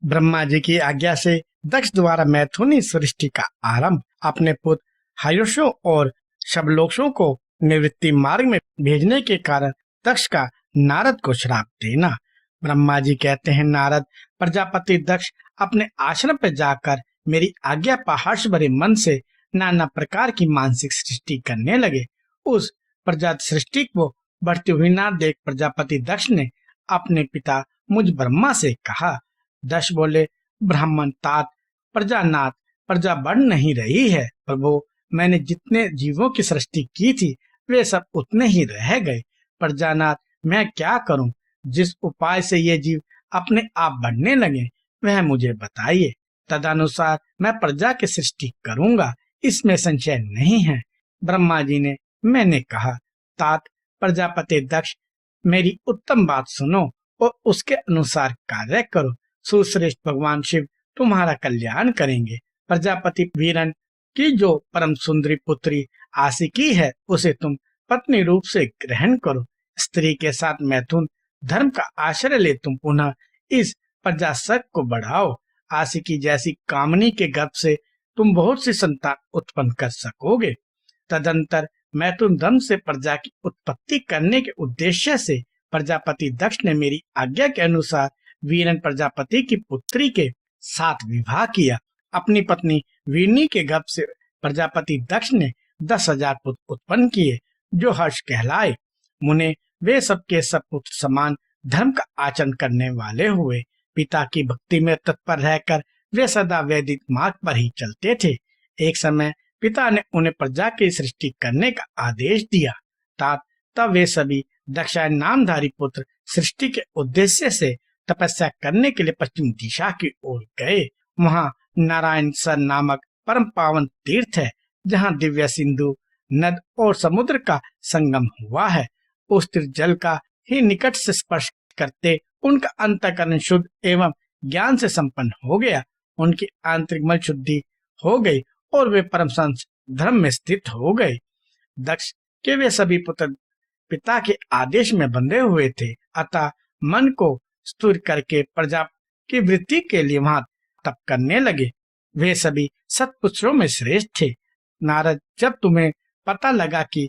ब्रह्मा जी की आज्ञा से दक्ष द्वारा मैथुनी सृष्टि का आरंभ। अपने पुत्र हर्षों और शबलोषों को निवृत्ति मार्ग में भेजने के कारण दक्ष का नारद को श्राप देना। ब्रह्मा जी कहते हैं, नारद, प्रजापति दक्ष अपने आश्रम पर जाकर मेरी आज्ञा पर हर्ष भरे मन से नाना प्रकार की मानसिक सृष्टि करने लगे। उस प्रजा सृष्टि को बढ़ती हुई ना देख प्रजापति दक्ष ने अपने पिता मुझ ब्रह्मा से कहा। दक्ष बोले, ब्राह्मण तात, प्रजानाथ, प्रजा बढ़ नहीं रही है प्रभु। मैंने जितने जीवों की सृष्टि की थी वे सब उतने ही रह गए। प्रजानाथ, मैं क्या करूं? जिस उपाय से ये जीव अपने आप बढ़ने लगे वह मुझे बताइए, तदनुसार मैं प्रजा की सृष्टि करूंगा, इसमें संशय नहीं है। ब्रह्मा जी ने मैंने कहा, तात प्रजापति दक्ष, मेरी उत्तम बात सुनो और उसके अनुसार कार्य करो। सुश्रेष्ठ भगवान शिव तुम्हारा कल्याण करेंगे। प्रजापति वीरन की जो परम सुंदरी पुत्री आशिकी है उसे तुम पत्नी रूप से ग्रहण करो। स्त्री के साथ मैथुन धर्म का आश्रय ले तुम पुनः इस प्रजाशक को बढ़ाओ। आशिकी जैसी कामनी के गर्भ से तुम बहुत सी संतान उत्पन्न कर सकोगे। तदंतर मैथुन धर्म से प्रजा की उत्पत्ति करने के उद्देश्य से प्रजापति दक्ष ने मेरी आज्ञा के अनुसार वीरन प्रजापति की पुत्री के साथ विवाह किया। अपनी पत्नी वीरनी के गर्भ से प्रजापति दक्ष ने 10,000 पुत्र उत्पन्न किए जो हर्ष कहलाए। मुने वे सबके सब पुत्र समान धर्म का आचरण करने वाले हुए। पिता की भक्ति में तत्पर रहकर वे सदा वैदिक मार्ग पर ही चलते थे। एक समय पिता ने उन्हें प्रजा की सृष्टि करने का आदेश दिया। तब वे सभी दक्षायन नामधारी पुत्र सृष्टि के उद्देश्य से तपस्या करने के लिए पश्चिम दिशा की ओर गए। वहाँ नारायण सर नामक परम पावन तीर्थ है, जहाँ दिव्य सिंधु नद और समुद्र का संगम हुआ है। उस तीर्थ जल का ही निकट से स्पर्श करते उनका अंतःकरण शुद्ध एवं ज्ञान से संपन्न हो गया। उनकी आंतरिक मल शुद्धि हो गई और वे परम संस धर्म में स्थित हो गए। दक्ष के वे सभी पुत्र पिता के आदेश में बंधे हुए थे, अतः मन को स्थिर करके प्रजा की वृद्धि के लिए वहां तप करने लगे। वे सभी सत्पुरुषों में श्रेष्ठ थे। नारद, जब तुम्हें पता लगा कि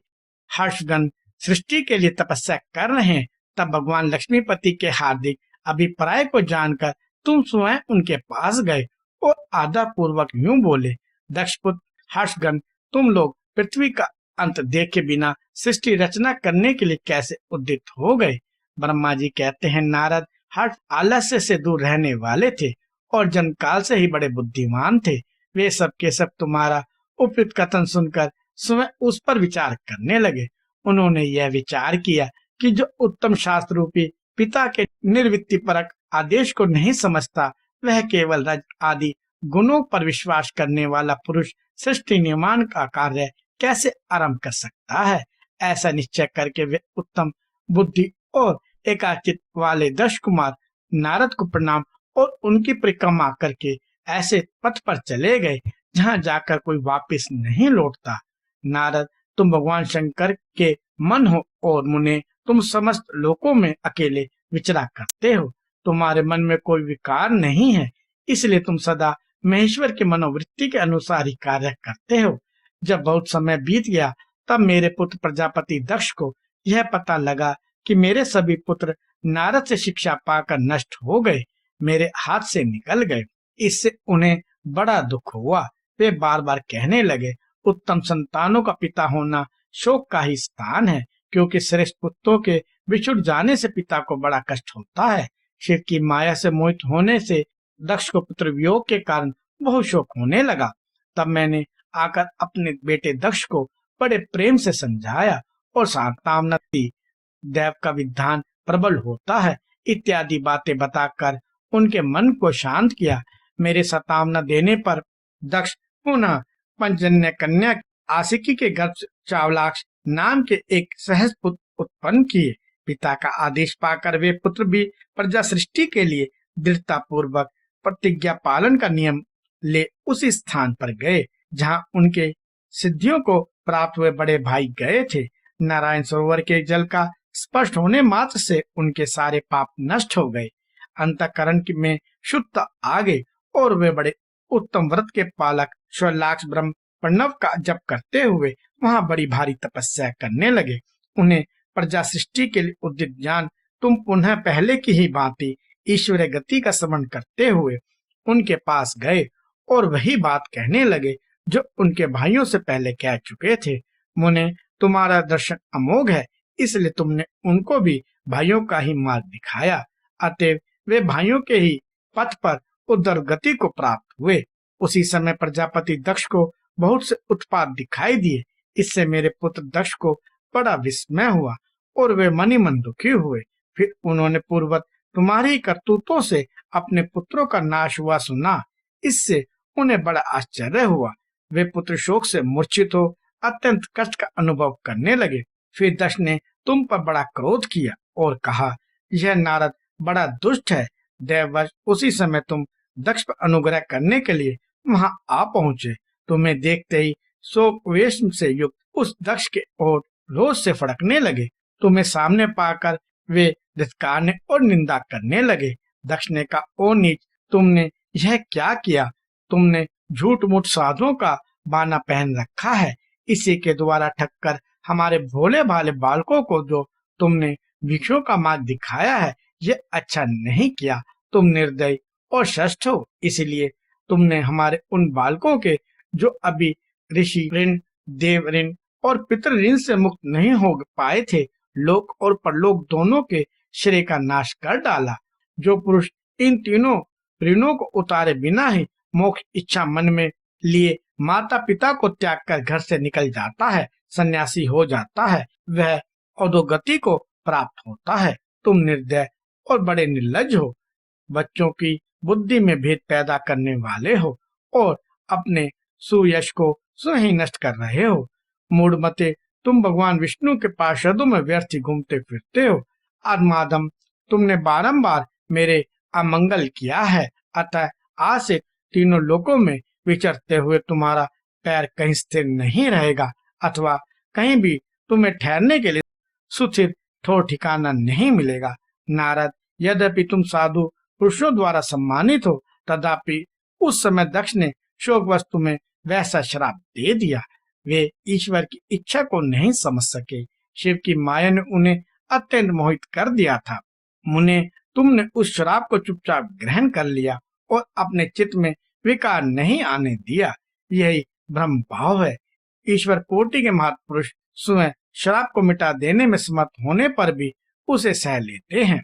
हर्षगण सृष्टि के लिए तपस्या कर रहे हैं, तब भगवान लक्ष्मीपति के हार्दिक अभिप्राय को जानकर तुम स्वयं उनके पास गए और आदर पूर्वक यूं बोले, दक्षपुत्र हर्षगण, तुम लोग पृथ्वी का अंत देखे बिना सृष्टि रचना करने के लिए कैसे उद्यत हो गए? ब्रह्मा जी कहते हैं, नारद, हर्ष आलस्य से दूर रहने वाले थे और जन्म काल से ही बड़े बुद्धिमान थे। वे सब के सब तुम्हारा उपयुक्त कथन सुनकर स्वयं उस पर विचार करने लगे। उन्होंने यह विचार किया कि जो उत्तम शास्त्र रूपी पिता के निर्वृत्ति परक आदेश को नहीं समझता, वह केवल रज आदि गुणों पर विश्वास करने वाला पुरुष सृष्टि निर्माण का कार्य कैसे आरंभ कर सकता है। ऐसा निश्चय करके वे उत्तम बुद्धि और एकाचित वाले दक्ष कुमार नारद को प्रणाम और उनकी परिक्रमा करके ऐसे पथ पर चले गए जहां जाकर कोई वापस नहीं लौटता। नारद, तुम भगवान शंकर के मन हो और मुने तुम समस्त लोकों में अकेले विचरा करते हो। तुम्हारे मन में कोई विकार नहीं है, इसलिए तुम सदा महेश्वर की मनोवृत्ति के अनुसार ही कार्य करते हो। जब बहुत समय बीत गया तब मेरे पुत्र प्रजापति दक्ष को यह पता लगा कि मेरे सभी पुत्र नारद से शिक्षा पाकर नष्ट हो गए, मेरे हाथ से निकल गए। इससे उन्हें बड़ा दुख हुआ। वे बार बार कहने लगे, उत्तम संतानों का पिता होना शोक का ही स्थान है, क्योंकि श्रेष्ठ पुत्रों के बिछुड़ जाने से पिता को बड़ा कष्ट होता है। शिव की माया से मोहित होने से दक्ष को पुत्र वियोग के कारण बहुत शोक होने लगा। तब मैंने आकर अपने बेटे दक्ष को बड़े प्रेम से समझाया और सांत्वना दी। देव का विधान प्रबल होता है इत्यादि बातें बताकर उनके मन को शांत किया। मेरे सांत्वना देने पर दक्ष पुनः पंचजन्य कन्या आशिकी के गर्भ से चावलाक्ष नाम के एक सहज पुत्र उत्पन्न किए। पिता का आदेश पाकर वे पुत्र भी प्रजा सृष्टि के लिए दृढ़ता पूर्वक प्रतिज्ञा पालन का नियम ले उस स्थान पर गए जहां उनके सिद्धियों को प्राप्त हुए बड़े भाई गए थे। नारायण सरोवर के जल का स्पष्ट होने मात्र से उनके सारे पाप नष्ट हो गए। अंतःकरण में शुद्धता आ गई और वे बड़े उत्तम व्रत के पालक स्वलाक्ष ब्रह्म प्रणव का जप करते हुए वहां बड़ी भारी तपस्या करने लगे। उन्हें प्रजा सृष्टि के लिए उदित ज्ञान तुम पुनः पहले की ही भांति ईश्वरीय गति का स्मरण करते हुए उनके पास गए और वही बात कहने लगे जो उनके भाइयों से पहले कह चुके थे। मुने, तुम्हारा दर्शन अमोघ है, इसलिए तुमने उनको भी भाइयों का ही मार्ग दिखाया। अतएव वे भाइयों के ही पथ पर उद्धर गति को प्राप्त हुए। उसी समय प्रजापति दक्ष को बहुत से उत्पात दिखाई दिए। इससे मेरे पुत्र दक्ष को बड़ा विस्मय हुआ और वे मन ही मन दुखी हुए। फिर उन्होंने पूर्वत तुम्हारी करतूतों से अपने पुत्रों का नाश हुआ सुना। इससे उन्हें बड़ा आश्चर्य हुआ। वे पुत्र शोक से मूर्छित हो अत्यंत कष्ट का अनुभव करने लगे। फिर दक्ष ने तुम पर बड़ा क्रोध किया और कहा, यह नारद बड़ा दुष्ट है। देववश उसी समय तुम दक्ष पर अनुग्रह करने के लिए वहां आ पहुंचे। तुम्हें देखते ही शोक वेश से युक्त उस दक्ष के ओर रोज से फड़कने लगे। तुम्हें सामने पाकर वे धिक्कारने और निंदा करने लगे। दक्ष ने कहा, ओ नीच, तुमने यह क्या किया? तुमने झूठ मूठ साधुओं का बाना पहन रखा है। इसी के द्वारा ठगकर हमारे भोले भाले बालकों को जो तुमने भिक्षुओं का मार्ग दिखाया है, यह अच्छा नहीं किया। तुम निर्दयी और श्रेष्ठ हो, इसलिए तुमने हमारे उन बालकों के जो अभी ऋषि ऋण, देव ऋण और पितृ ऋण से मुक्त नहीं हो पाए थे, लोक और परलोक दोनों के श्रेय का नाश कर डाला। जो पुरुष इन तीनों ऋणों को उतारे बिना ही मोक्ष इच्छा मन में लिए माता पिता को त्याग कर घर से निकल जाता है, सन्यासी हो जाता है, वह अधोगति को प्राप्त होता है। तुम निर्दय और बड़े निर्लज्ज हो, बच्चों की बुद्धि में भेद पैदा करने वाले हो और अपने सुयश को स्वयं ही नष्ट कर रहे हो। मूढ़मते, तुम भगवान विष्णु के पार्षदों में व्यर्थ घूमते फिरते हो। आत्मादम, तुमने बारंबार मेरे अमंगल किया है, अतः आज से तीनों लोकों में विचरते हुए तुम्हारा पैर कहीं स्थिर नहीं रहेगा अथवा कहीं भी तुम्हें ठहरने के लिए सुस्थिर ठोर ठिकाना नहीं मिलेगा। नारद, यद्यपि तुम साधु पुरुषों द्वारा सम्मानित हो, तथापि उस समय दक्ष ने शोकवश तुम्हें वैसा श्राप दे दिया। वे ईश्वर की इच्छा को नहीं समझ सके। शिव की माया ने उन्हें अत्यंत मोहित कर दिया था। मुने, तुमने उस श्राप को चुपचाप ग्रहण कर लिया और अपने चित्त में विकार नहीं आने दिया। यही ब्रह्म भाव है। ईश्वर कोटि के महापुरुष स्वयं श्राप को मिटा देने में समर्थ होने पर भी उसे सह लेते हैं।